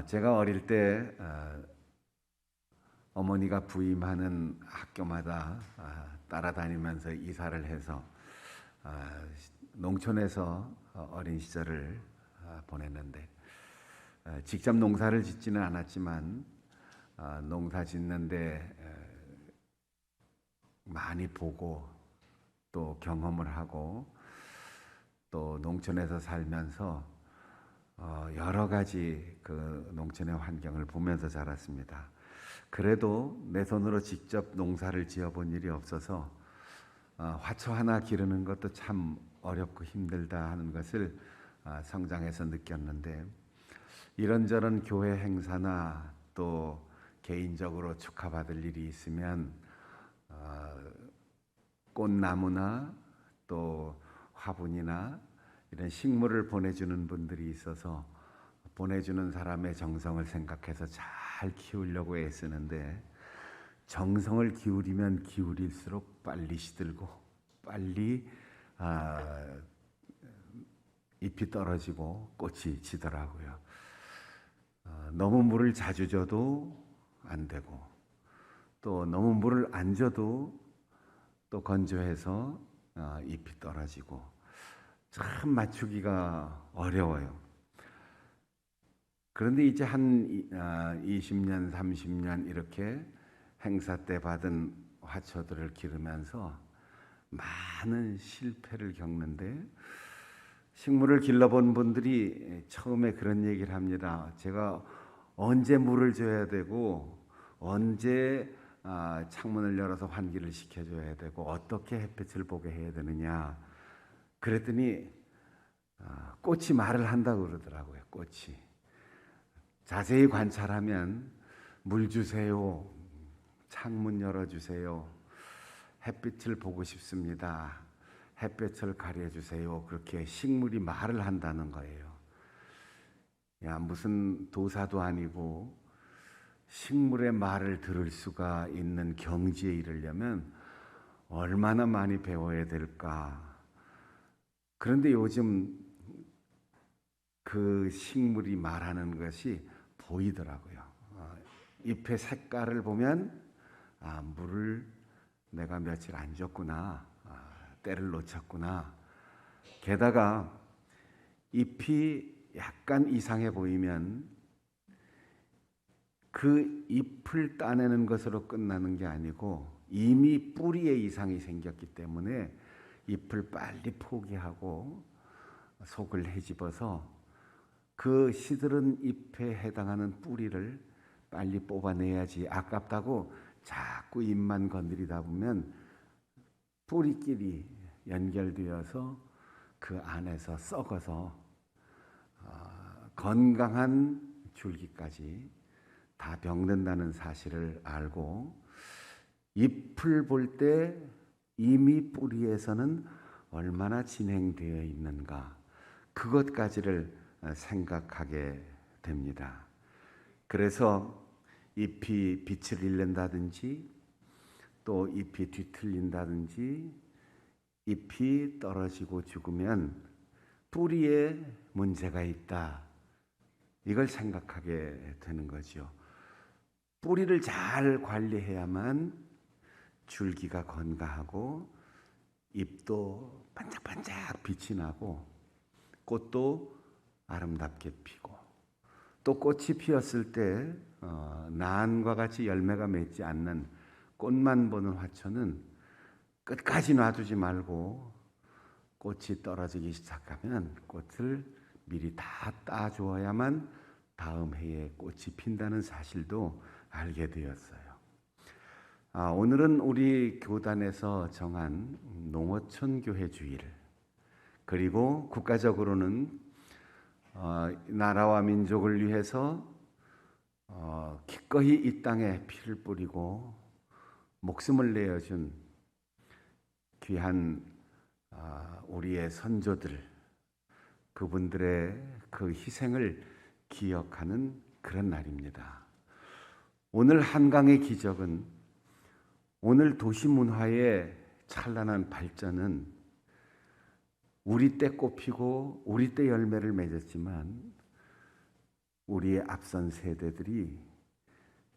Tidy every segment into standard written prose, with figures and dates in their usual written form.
제가 어릴 때 어머니가 부임하는 학교마다 따라다니면서 이사를 해서 농촌에서 어린 시절을 보냈는데 직접 농사를 짓지는 않았지만 농사 짓는데 많이 보고 또 경험을 하고 또 농촌에서 살면서 여러 가지 그 농촌의 환경을 보면서 자랐습니다. 그래도 내 손으로 직접 농사를 지어본 일이 없어서 화초 하나 기르는 것도 참 어렵고 힘들다 하는 것을 성장해서 느꼈는데, 이런저런 교회 행사나 또 개인적으로 축하받을 일이 있으면 꽃나무나 또 화분이나 이런 식물을 보내주는 분들이 있어서 보내주는 사람의 정성을 생각해서 잘 키우려고 애쓰는데, 정성을 기울이면 기울일수록 빨리 시들고 빨리 잎이 떨어지고 꽃이 지더라고요. 너무 물을 자주 줘도 안 되고, 또 너무 물을 안 줘도 또 건조해서 잎이 떨어지고, 참 맞추기가 어려워요. 그런데 이제 한 20년, 30년 이렇게 행사 때 받은 화초들을 기르면서 많은 실패를 겪는데, 식물을 길러본 분들이 처음에 그런 얘기를 합니다. 제가 언제 물을 줘야 되고, 언제 창문을 열어서 환기를 시켜줘야 되고, 어떻게 햇빛을 보게 해야 되느냐. 그랬더니 꽃이 말을 한다고 그러더라고요. 꽃이 자세히 관찰하면 물 주세요, 창문 열어주세요, 햇빛을 보고 싶습니다, 햇볕을 가려주세요, 그렇게 식물이 말을 한다는 거예요. 야, 무슨 도사도 아니고 식물의 말을 들을 수가 있는 경지에 이르려면 얼마나 많이 배워야 될까. 그런데 요즘 그 식물이 말하는 것이 보이더라고요. 잎의 색깔을 보면 물을 내가 며칠 안 줬구나, 때를 놓쳤구나. 게다가 잎이 약간 이상해 보이면 그 잎을 따내는 것으로 끝나는 게 아니고, 이미 뿌리에 이상이 생겼기 때문에 잎을 빨리 포기하고 속을 헤집어서 그 시들은 잎에 해당하는 뿌리를 빨리 뽑아내야지, 아깝다고 자꾸 잎만 건드리다 보면 뿌리끼리 연결되어서 그 안에서 썩어서 건강한 줄기까지 다 병든다는 사실을 알고, 잎을 볼 때 이미 뿌리에서는 얼마나 진행되어 있는가, 그것까지를 생각하게 됩니다. 그래서 잎이 빛을 잃는다든지, 또 잎이 뒤틀린다든지, 잎이 떨어지고 죽으면 뿌리에 문제가 있다, 이걸 생각하게 되는 거죠. 뿌리를 잘 관리해야만 줄기가 건강하고 잎도 반짝반짝 빛이 나고 꽃도 아름답게 피고, 또 꽃이 피었을 때 난과 같이 열매가 맺지 않는 꽃만 보는 화초는 끝까지 놔두지 말고 꽃이 떨어지기 시작하면 꽃을 미리 다 따주어야만 다음 해에 꽃이 핀다는 사실도 알게 되었어요. 오늘은 우리 교단에서 정한 농어촌 교회 주일, 그리고 국가적으로는 나라와 민족을 위해서 기꺼이 이 땅에 피를 뿌리고 목숨을 내어준 귀한 우리의 선조들, 그분들의 그 희생을 기억하는 그런 날입니다. 오늘 한강의 기적은, 오늘 도시문화의 찬란한 발전은 우리 때 꽃피고 우리 때 열매를 맺었지만 우리의 앞선 세대들이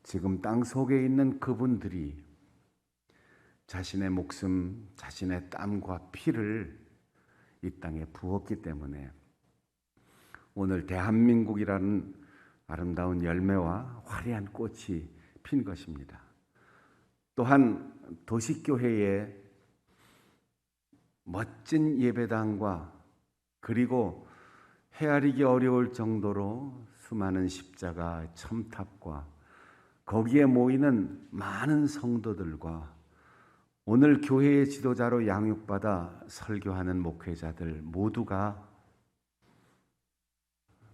지금 땅 속에 있는 그분들이 자신의 목숨, 자신의 땀과 피를 이 땅에 부었기 때문에 오늘 대한민국이라는 아름다운 열매와 화려한 꽃이 핀 것입니다. 또한 도시교회에 멋진 예배당과 그리고 헤아리기 어려울 정도로 수많은 십자가 첨탑과 거기에 모이는 많은 성도들과 오늘 교회의 지도자로 양육받아 설교하는 목회자들 모두가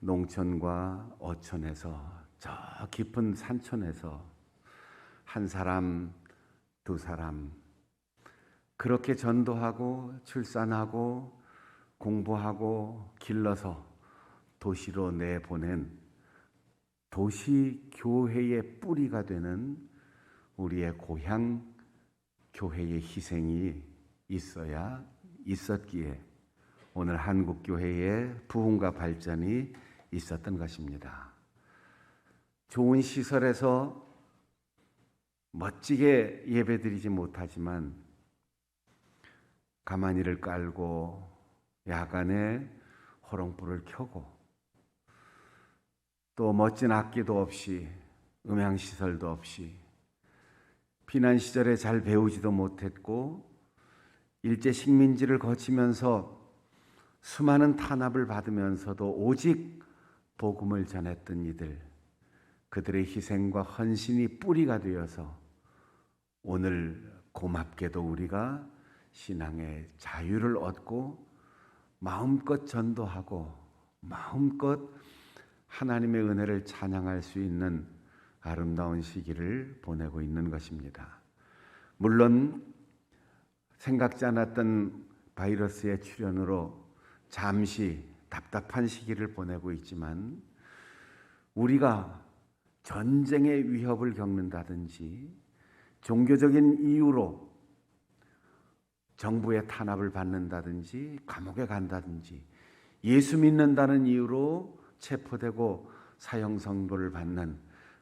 농촌과 어촌에서 저 깊은 산촌에서 한 사람, 두 사람 그렇게 전도하고 출산하고 공부하고 길러서 도시로 내보낸 도시 교회의 뿌리가 되는 우리의 고향 교회의 희생이 있었기에 오늘 한국 교회의 부흥과 발전이 있었던 것입니다. 좋은 시설에서 멋지게 예배드리지 못하지만 가마니를 깔고 야간에 호롱불을 켜고 또 멋진 악기도 없이 음향시설도 없이 피난 시절에 잘 배우지도 못했고 일제 식민지를 거치면서 수많은 탄압을 받으면서도 오직 복음을 전했던 이들, 그들의 희생과 헌신이 뿌리가 되어서 오늘 고맙게도 우리가 신앙의 자유를 얻고 마음껏 전도하고 마음껏 하나님의 은혜를 찬양할 수 있는 아름다운 시기를 보내고 있는 것입니다. 물론 생각지 않았던 바이러스의 출현으로 잠시 답답한 시기를 보내고 있지만 우리가 전쟁의 위협을 겪는다든지 종교적인 이유로 정부의 탄압을 받는다든지 감옥에 간다든지 예수 믿는다는 이유로 체포되고 사형 선고를 받는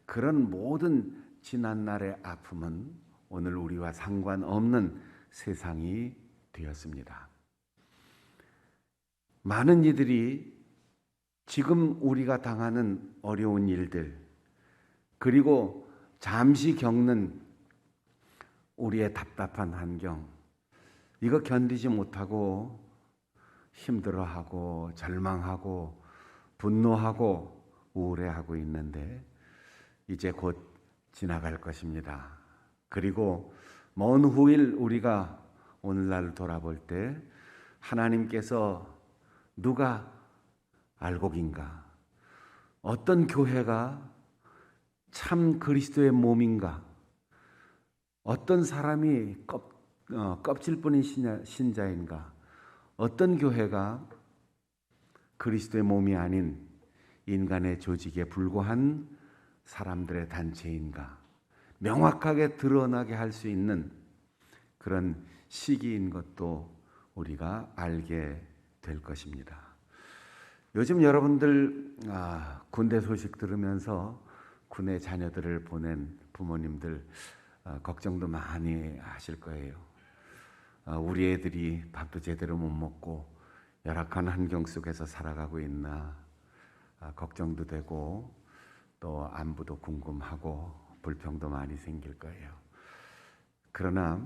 그런 모든 지난날의 아픔은 오늘 우리와 상관없는 세상이 되었습니다. 많은 이들이 지금 우리가 당하는 어려운 일들 그리고 잠시 겪는 우리의 답답한 환경 이거 견디지 못하고 힘들어하고 절망하고 분노하고 우울해하고 있는데 이제 곧 지나갈 것입니다. 그리고 먼 후일 우리가 오늘날 돌아볼 때 하나님께서 누가 알곡인가? 어떤 교회가 참 그리스도의 몸인가? 어떤 사람이 껍질뿐인 신자인가? 어떤 교회가 그리스도의 몸이 아닌 인간의 조직에 불과한 사람들의 단체인가? 명확하게 드러나게 할 수 있는 그런 시기인 것도 우리가 알게 될 것입니다. 요즘 여러분들 군대 소식 들으면서 군에 자녀들을 보낸 부모님들 걱정도 많이 하실 거예요. 우리 애들이 밥도 제대로 못 먹고 열악한 환경 속에서 살아가고 있나 걱정도 되고 또 안부도 궁금하고 불평도 많이 생길 거예요. 그러나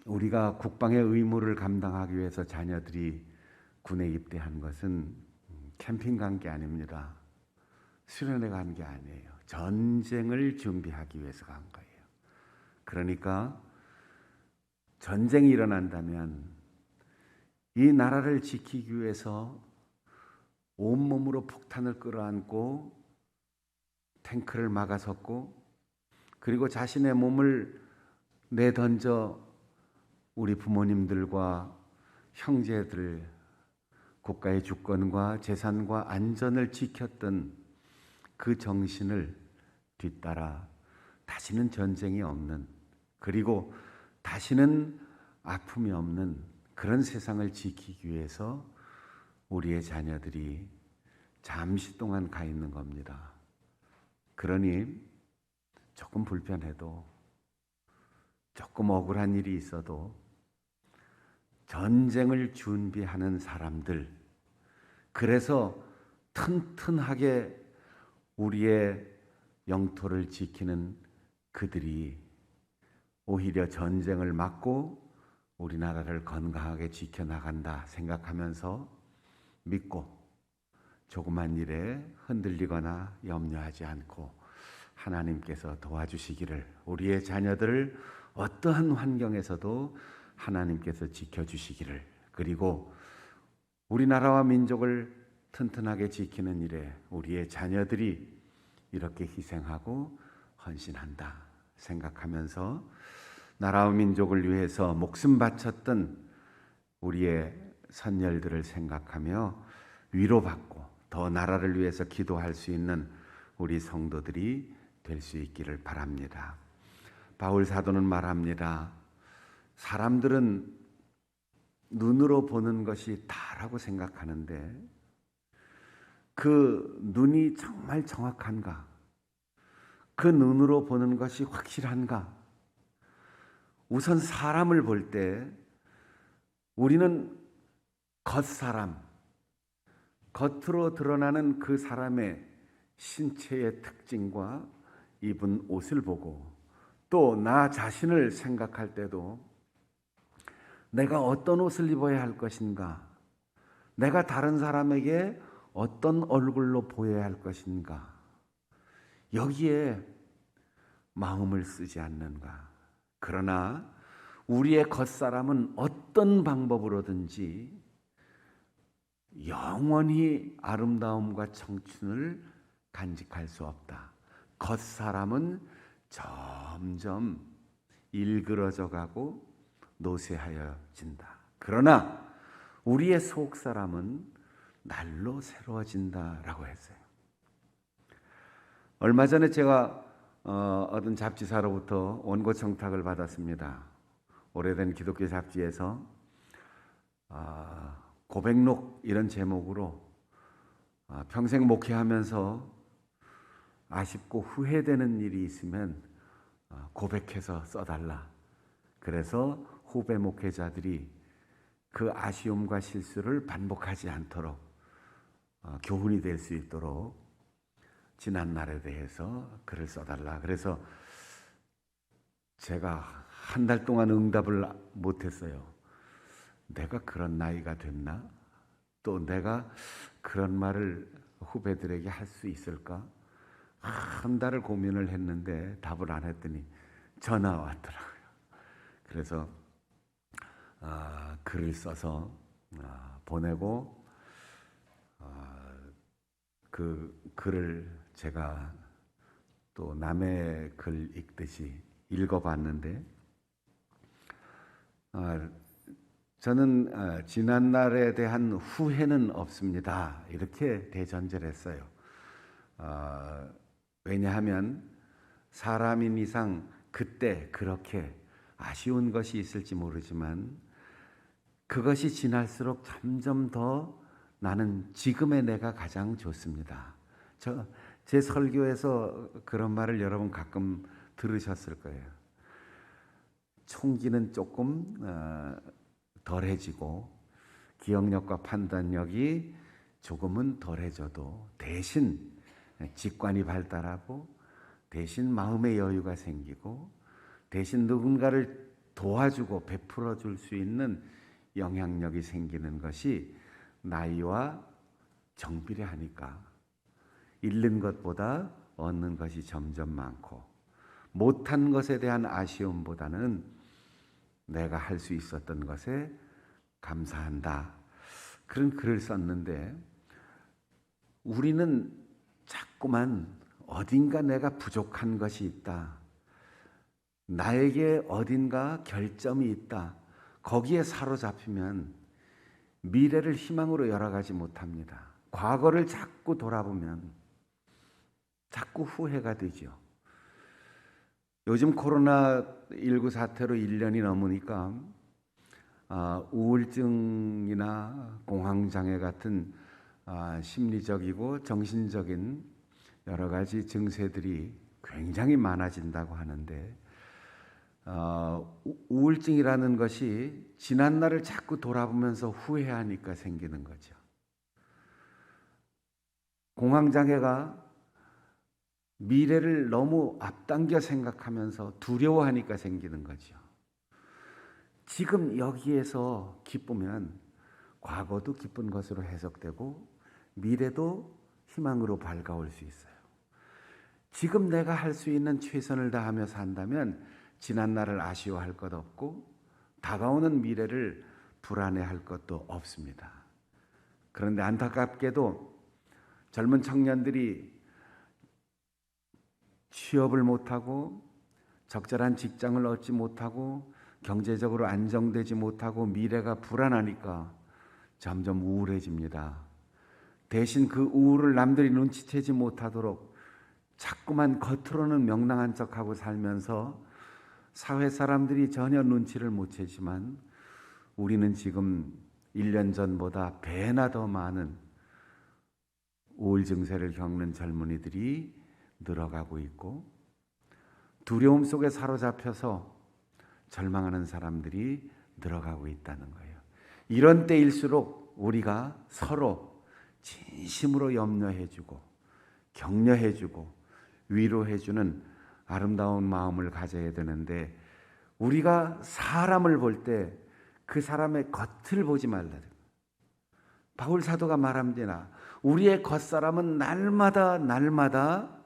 우리가 국방의 의무를 감당하기 위해서 자녀들이 군에 입대한 것은 캠핑 간 게 아닙니다. 수련회 간 게 아니에요. 전쟁을 준비하기 위해서 간 거예요. 그러니까 전쟁이 일어난다면 이 나라를 지키기 위해서 온몸으로 폭탄을 끌어안고 탱크를 막아섰고 그리고 자신의 몸을 내던져 우리 부모님들과 형제들 국가의 주권과 재산과 안전을 지켰던 그 정신을 뒤따라 다시는 전쟁이 없는 그리고 다시는 아픔이 없는 그런 세상을 지키기 위해서 우리의 자녀들이 잠시 동안 가 있는 겁니다. 그러니 조금 불편해도, 조금 억울한 일이 있어도 전쟁을 준비하는 사람들, 그래서 튼튼하게 우리의 영토를 지키는 그들이 오히려 전쟁을 막고 우리나라를 건강하게 지켜나간다 생각하면서 믿고 조그만 일에 흔들리거나 염려하지 않고 하나님께서 도와주시기를, 우리의 자녀들을 어떠한 환경에서도 하나님께서 지켜주시기를, 그리고 우리나라와 민족을 튼튼하게 지키는 일에 우리의 자녀들이 이렇게 희생하고 헌신한다 생각하면서 나라와 민족을 위해서 목숨 바쳤던 우리의 선열들을 생각하며 위로받고 더 나라를 위해서 기도할 수 있는 우리 성도들이 될 수 있기를 바랍니다. 바울 사도는 말합니다. 사람들은 눈으로 보는 것이 다라고 생각하는데 그 눈이 정말 정확한가? 그 눈으로 보는 것이 확실한가? 우선 사람을 볼 때 우리는 겉사람, 겉으로 드러나는 그 사람의 신체의 특징과 입은 옷을 보고, 또 나 자신을 생각할 때도 내가 어떤 옷을 입어야 할 것인가, 내가 다른 사람에게 어떤 얼굴로 보여야 할 것인가, 여기에 마음을 쓰지 않는가. 그러나 우리의 겉사람은 어떤 방법으로든지 영원히 아름다움과 청춘을 간직할 수 없다. 겉사람은 점점 일그러져 가고 노쇠하여진다. 그러나 우리의 속사람은 날로 새로워진다라고 했어요. 얼마 전에 제가 어떤 잡지사로부터 원고 청탁을 받았습니다. 오래된 기독교 잡지에서 고백록 이런 제목으로 평생 목회하면서 아쉽고 후회되는 일이 있으면 고백해서 써달라. 그래서 후배 목회자들이 그 아쉬움과 실수를 반복하지 않도록 교훈이 될 수 있도록 지난 날에 대해서 글을 써달라. 그래서 제가 한 달 동안 응답을 못했어요. 내가 그런 나이가 됐나? 또 내가 그런 말을 후배들에게 할 수 있을까? 한 달을 고민을 했는데 답을 안 했더니 전화 왔더라고요. 그래서 글을 써서 보내고 그 글을 제가 또 남의 글 읽듯이 읽어봤는데 저는 지난 날에 대한 후회는 없습니다. 이렇게 대전제를 했어요. 왜냐하면 사람인 이상 그때 그렇게 아쉬운 것이 있을지 모르지만 그것이 지날수록 점점 더 나는 지금의 내가 가장 좋습니다. 제 설교에서 그런 말을 여러분 가끔 들으셨을 거예요. 총기는 조금 덜해지고 기억력과 판단력이 조금은 덜해져도 대신 직관이 발달하고 대신 마음의 여유가 생기고 대신 누군가를 도와주고 베풀어 줄 수 있는 영향력이 생기는 것이 나이와 정비례하니까 잃는 것보다 얻는 것이 점점 많고 못한 것에 대한 아쉬움보다는 내가 할 수 있었던 것에 감사한다. 그런 글을 썼는데 우리는 자꾸만 어딘가 내가 부족한 것이 있다. 나에게 어딘가 결점이 있다. 거기에 사로잡히면 미래를 희망으로 열어가지 못합니다. 과거를 자꾸 돌아보면 자꾸 후회가 되죠. 요즘 코로나19 사태로 1년이 넘으니까 우울증이나 공황장애 같은 심리적이고 정신적인 여러 가지 증세들이 굉장히 많아진다고 하는데 우울증이라는 것이 지난 날을 자꾸 돌아보면서 후회하니까 생기는 거죠. 공황장애가 미래를 너무 앞당겨 생각하면서 두려워하니까 생기는 거죠. 지금 여기에서 기쁘면 과거도 기쁜 것으로 해석되고 미래도 희망으로 밝아올 수 있어요. 지금 내가 할 수 있는 최선을 다하며 산다면 지난 날을 아쉬워할 것 없고 다가오는 미래를 불안해할 것도 없습니다. 그런데 안타깝게도 젊은 청년들이 취업을 못하고 적절한 직장을 얻지 못하고 경제적으로 안정되지 못하고 미래가 불안하니까 점점 우울해집니다. 대신 그 우울을 남들이 눈치채지 못하도록 자꾸만 겉으로는 명랑한 척하고 살면서 사회 사람들이 전혀 눈치를 못 채지만 우리는 지금 1년 전보다 배나 더 많은 우울 증세를 겪는 젊은이들이 늘어가고 있고 두려움 속에 사로잡혀서 절망하는 사람들이 늘어가고 있다는 거예요. 이런 때일수록 우리가 서로 진심으로 염려해주고 격려해주고 위로해주는 아름다운 마음을 가져야 되는데 우리가 사람을 볼 때 그 사람의 겉을 보지 말라. 바울 사도가 말합니다. 우리의 겉사람은 날마다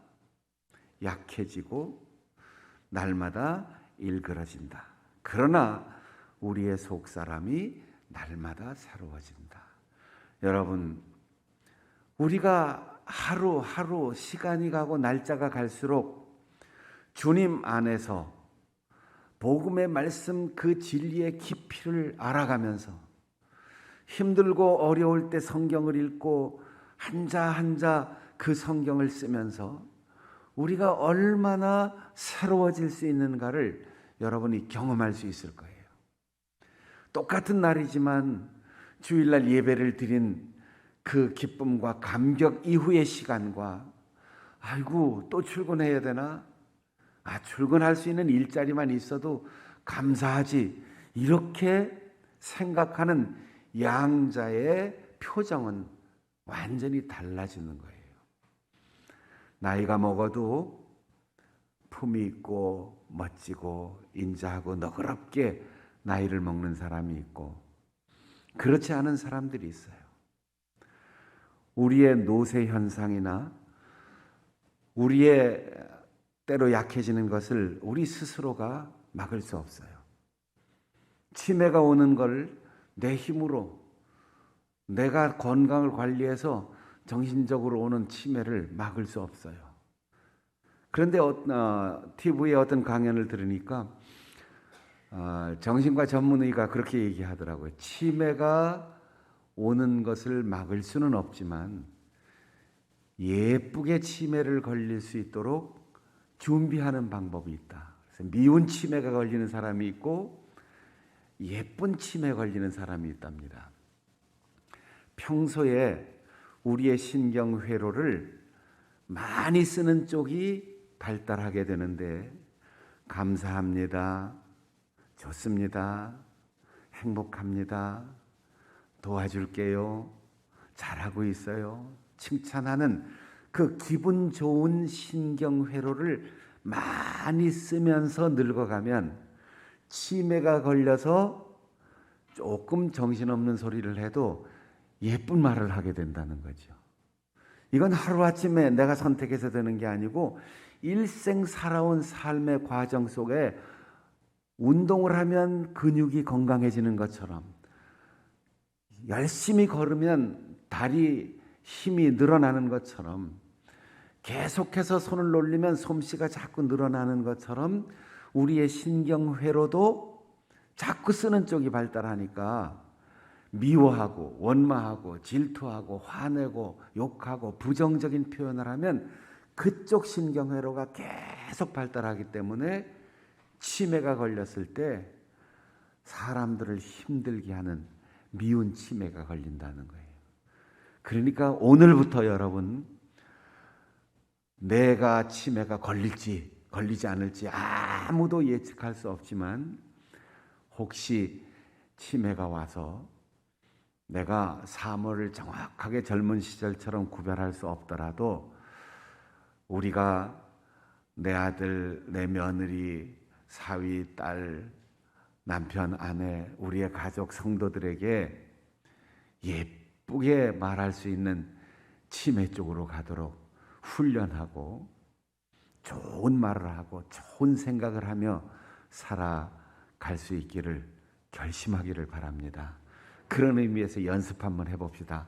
약해지고 날마다 일그러진다. 그러나 우리의 속사람이 날마다 새로워진다. 여러분, 우리가 하루하루 시간이 가고 날짜가 갈수록 주님 안에서 복음의 말씀 그 진리의 깊이를 알아가면서 힘들고 어려울 때 성경을 읽고 한자 그 성경을 쓰면서 우리가 얼마나 새로워질 수 있는가를 여러분이 경험할 수 있을 거예요. 똑같은 날이지만 주일날 예배를 드린 그 기쁨과 감격 이후의 시간과 아이고 또 출근해야 되나? 출근할 수 있는 일자리만 있어도 감사하지. 이렇게 생각하는 양자의 표정은 완전히 달라지는 거예요. 나이가 먹어도 품이 있고 멋지고 인자하고 너그럽게 나이를 먹는 사람이 있고 그렇지 않은 사람들이 있어요. 우리의 노쇠 현상이나 우리의 때로 약해지는 것을 우리 스스로가 막을 수 없어요. 치매가 오는 걸 내 힘으로 내가 건강을 관리해서 정신적으로 오는 치매를 막을 수 없어요. 그런데 TV에 어떤 강연을 들으니까 정신과 전문의가 그렇게 얘기하더라고요. 치매가 오는 것을 막을 수는 없지만 예쁘게 치매를 걸릴 수 있도록 준비하는 방법이 있다. 그래서 미운 치매가 걸리는 사람이 있고 예쁜 치매 걸리는 사람이 있답니다. 평소에 우리의 신경회로를 많이 쓰는 쪽이 발달하게 되는데 감사합니다. 좋습니다. 행복합니다. 도와줄게요. 잘하고 있어요. 칭찬하는 그 기분 좋은 신경회로를 많이 쓰면서 늙어가면 치매가 걸려서 조금 정신없는 소리를 해도 예쁜 말을 하게 된다는 거죠. 이건 하루아침에 내가 선택해서 되는 게 아니고 일생 살아온 삶의 과정 속에 운동을 하면 근육이 건강해지는 것처럼 열심히 걸으면 다리 힘이 늘어나는 것처럼 계속해서 손을 놀리면 솜씨가 자꾸 늘어나는 것처럼 우리의 신경회로도 자꾸 쓰는 쪽이 발달하니까 미워하고 원망하고 질투하고 화내고 욕하고 부정적인 표현을 하면 그쪽 신경회로가 계속 발달하기 때문에 치매가 걸렸을 때 사람들을 힘들게 하는 미운 치매가 걸린다는 거예요. 그러니까 오늘부터 여러분, 내가 치매가 걸릴지 걸리지 않을지 아무도 예측할 수 없지만 혹시 치매가 와서 내가 사물을 정확하게 젊은 시절처럼 구별할 수 없더라도 우리가 내 아들, 내 며느리, 사위, 딸, 남편, 아내, 우리의 가족, 성도들에게 예쁘게 말할 수 있는 치매 쪽으로 가도록 훈련하고 좋은 말을 하고 좋은 생각을 하며 살아갈 수 있기를 결심하기를 바랍니다. 그런 의미에서 연습 한번 해봅시다.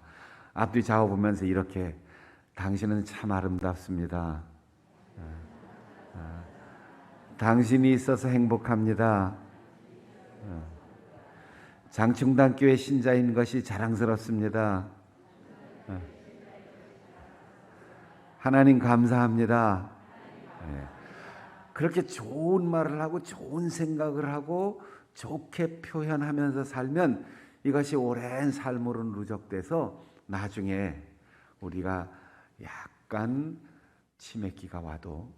앞뒤 좌우 보면서 이렇게 당신은 참 아름답습니다. 당신이 있어서 행복합니다. 장충단교회 신자인 것이 자랑스럽습니다. 하나님 감사합니다. 그렇게 좋은 말을 하고 좋은 생각을 하고 좋게 표현하면서 살면 이것이 오랜 삶으로 누적돼서 나중에 우리가 약간 치매기가 와도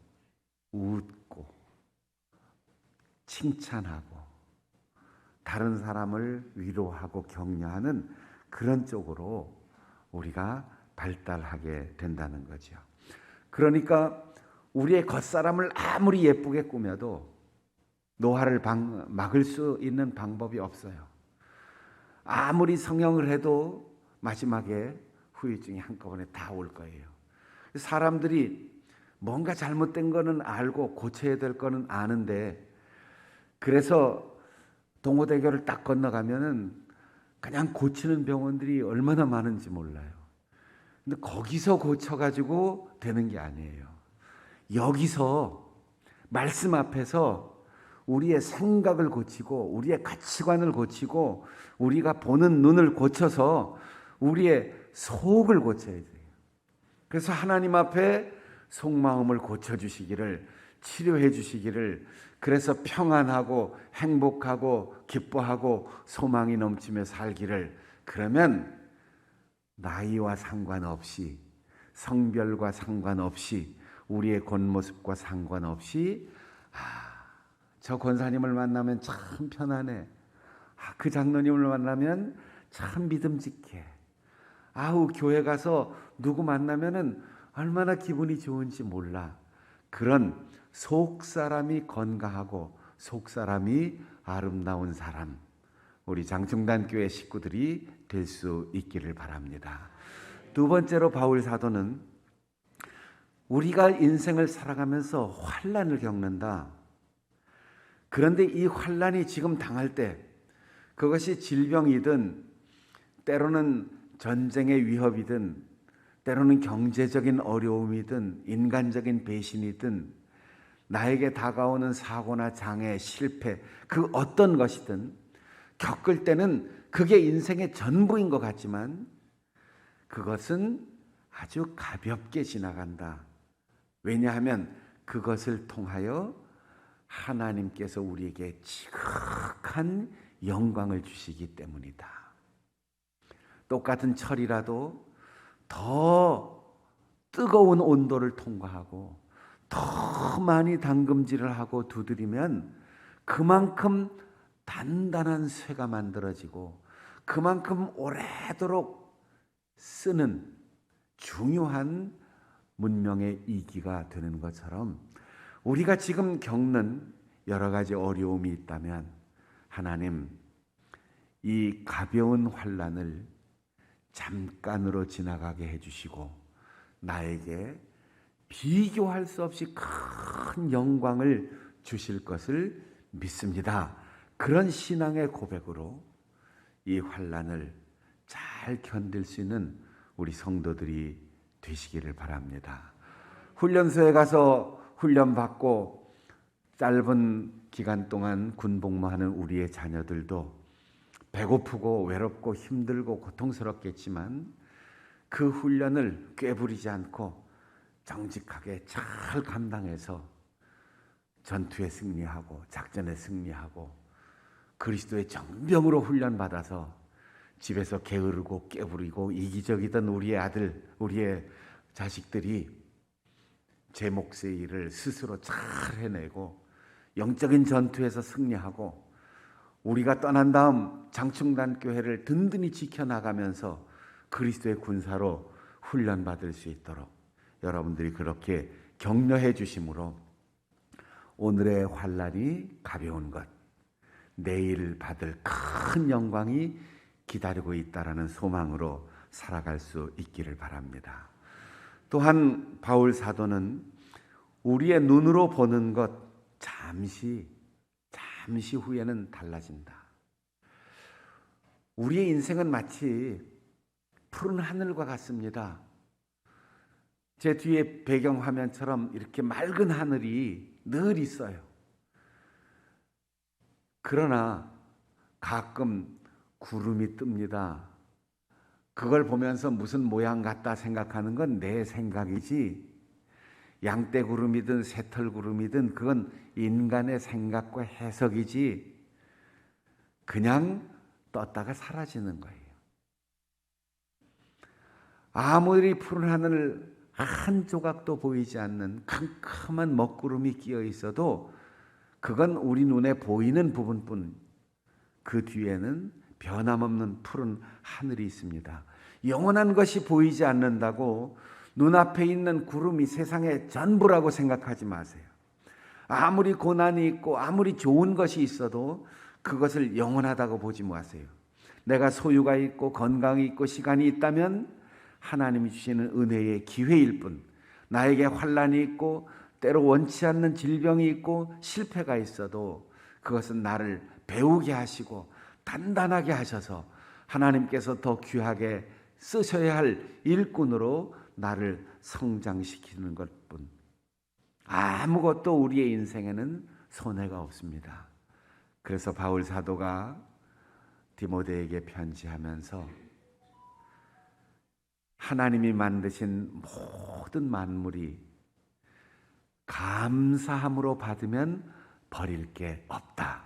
웃고 칭찬하고 다른 사람을 위로하고 격려하는 그런 쪽으로 우리가 발달하게 된다는 거죠. 그러니까 우리의 겉사람을 아무리 예쁘게 꾸며도 노화를 막을 수 있는 방법이 없어요. 아무리 성형을 해도 마지막에 후유증이 한꺼번에 다 올 거예요. 사람들이 뭔가 잘못된 거는 알고 고쳐야 될 거는 아는데, 그래서 동호대교를 딱 건너가면은 그냥 고치는 병원들이 얼마나 많은지 몰라요. 근데 거기서 고쳐가지고 되는 게 아니에요. 여기서 말씀 앞에서 우리의 생각을 고치고 우리의 가치관을 고치고 우리가 보는 눈을 고쳐서 우리의 속을 고쳐야 돼요. 그래서 하나님 앞에 속마음을 고쳐주시기를, 치료해 주시기를, 그래서 평안하고 행복하고 기뻐하고 소망이 넘치며 살기를, 그러면 나이와 상관없이, 성별과 상관없이, 우리의 겉모습과 상관없이 저 권사님을 만나면 참 편안해. 그 장로님을 만나면 참 믿음직해. 아우, 교회 가서 누구 만나면은 얼마나 기분이 좋은지 몰라. 그런 속사람이 건강하고 속사람이 아름다운 사람, 우리 장충단교회 식구들이 될 수 있기를 바랍니다. 두 번째로 바울 사도는 우리가 인생을 살아가면서 환난을 겪는다. 그런데 이 환난이 지금 당할 때, 그것이 질병이든 때로는 전쟁의 위협이든 때로는 경제적인 어려움이든 인간적인 배신이든 나에게 다가오는 사고나 장애, 실패, 그 어떤 것이든 겪을 때는 그게 인생의 전부인 것 같지만 그것은 아주 가볍게 지나간다. 왜냐하면 그것을 통하여 하나님께서 우리에게 지극한 영광을 주시기 때문이다. 똑같은 철이라도 더 뜨거운 온도를 통과하고 더 많이 담금질을 하고 두드리면 그만큼 단단한 쇠가 만들어지고 그만큼 오래도록 쓰는 중요한 문명의 이기가 되는 것처럼, 우리가 지금 겪는 여러 가지 어려움이 있다면 하나님, 이 가벼운 환난을 잠깐으로 지나가게 해주시고 나에게 비교할 수 없이 큰 영광을 주실 것을 믿습니다. 그런 신앙의 고백으로 이 환난을 잘 견딜 수 있는 우리 성도들이 되시기를 바랍니다. 훈련소에 가서 훈련받고 짧은 기간 동안 군복무하는 우리의 자녀들도 배고프고 외롭고 힘들고 고통스럽겠지만 그 훈련을 꾀부리지 않고 정직하게 잘 감당해서 전투에 승리하고 작전에 승리하고 그리스도의 정병으로 훈련받아서 집에서 게으르고 깨부리고 이기적이던 우리의 아들, 우리의 자식들이 제 몫의 일을 스스로 잘 해내고 영적인 전투에서 승리하고 우리가 떠난 다음 장충단 교회를 든든히 지켜나가면서 그리스도의 군사로 훈련받을 수 있도록 여러분들이 그렇게 격려해 주심으로 오늘의 환난이 가벼운 것, 내일 받을 큰 영광이 기다리고 있다라는 소망으로 살아갈 수 있기를 바랍니다. 또한 바울 사도는 우리의 눈으로 보는 것 잠시 후에는 달라진다. 우리의 인생은 마치 푸른 하늘과 같습니다. 제 뒤에 배경화면처럼 이렇게 맑은 하늘이 늘 있어요. 그러나 가끔 구름이 뜹니다. 그걸 보면서 무슨 모양 같다 생각하는 건 내 생각이지 양떼구름이든 새털구름이든 그건 인간의 생각과 해석이지 그냥 떴다가 사라지는 거예요. 아무리 푸른 하늘 한 조각도 보이지 않는 캄캄한 먹구름이 끼어 있어도 그건 우리 눈에 보이는 부분뿐, 그 뒤에는 변함없는 푸른 하늘이 있습니다. 영원한 것이 보이지 않는다고 눈앞에 있는 구름이 세상의 전부라고 생각하지 마세요. 아무리 고난이 있고 아무리 좋은 것이 있어도 그것을 영원하다고 보지 마세요. 내가 소유가 있고 건강이 있고 시간이 있다면 하나님이 주시는 은혜의 기회일 뿐, 나에게 환난이 있고 때로 원치 않는 질병이 있고 실패가 있어도 그것은 나를 배우게 하시고 단단하게 하셔서 하나님께서 더 귀하게 쓰셔야 할 일꾼으로 나를 성장시키는 것뿐, 아무것도 우리의 인생에는 손해가 없습니다. 그래서 바울 사도가 디모데에게 편지하면서 하나님이 만드신 모든 만물이 감사함으로 받으면 버릴 게 없다.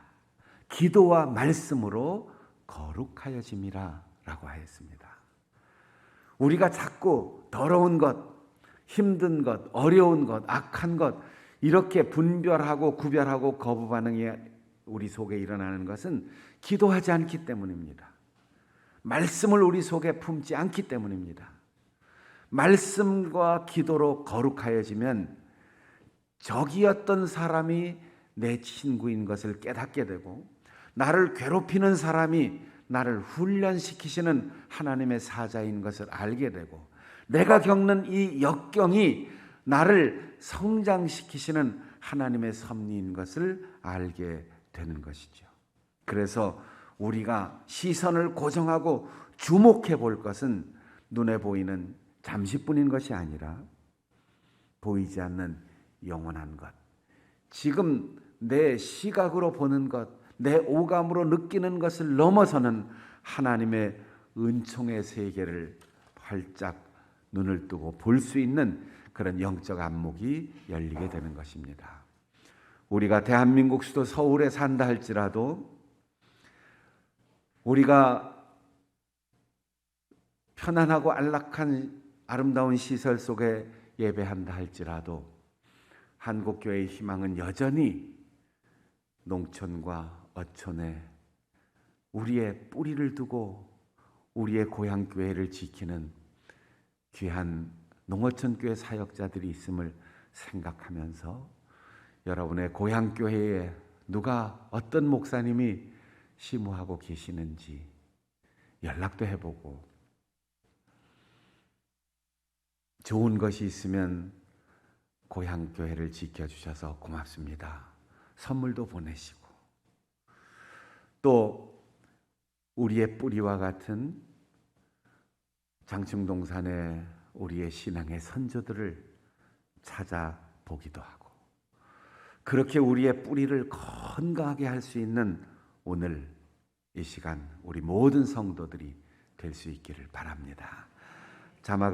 기도와 말씀으로 거룩하여짐이라 라고 하였습니다. 우리가 자꾸 더러운 것, 힘든 것, 어려운 것, 악한 것 이렇게 분별하고 구별하고 거부 반응이 우리 속에 일어나는 것은 기도하지 않기 때문입니다. 말씀을 우리 속에 품지 않기 때문입니다. 말씀과 기도로 거룩하여지면 적이었던 사람이 내 친구인 것을 깨닫게 되고 나를 괴롭히는 사람이 나를 훈련시키시는 하나님의 사자인 것을 알게 되고 내가 겪는 이 역경이 나를 성장시키시는 하나님의 섭리인 것을 알게 되는 것이죠. 그래서 우리가 시선을 고정하고 주목해 볼 것은 눈에 보이는 잠시뿐인 것이 아니라 보이지 않는 영원한 것, 지금 내 시각으로 보는 것, 내 오감으로 느끼는 것을 넘어서는 하나님의 은총의 세계를 활짝 눈을 뜨고 볼 수 있는 그런 영적 안목이 열리게 되는 것입니다. 우리가 대한민국 수도 서울에 산다 할지라도 우리가 편안하고 안락한 아름다운 시설 속에 예배한다 할지라도 한국교회의 희망은 여전히 농촌과 어촌에 우리의 뿌리를 두고 우리의 고향교회를 지키는 귀한 농어촌교회 사역자들이 있음을 생각하면서 여러분의 고향교회에 누가 어떤 목사님이 심우하고 계시는지 연락도 해보고 좋은 것이 있으면 고향교회를 지켜주셔서 고맙습니다. 선물도 보내시고 또 우리의 뿌리와 같은 장충동산의 우리의 신앙의 선조들을 찾아보기도 하고 그렇게 우리의 뿌리를 건강하게 할 수 있는 오늘 이 시간 우리 모든 성도들이 될 수 있기를 바랍니다. 자막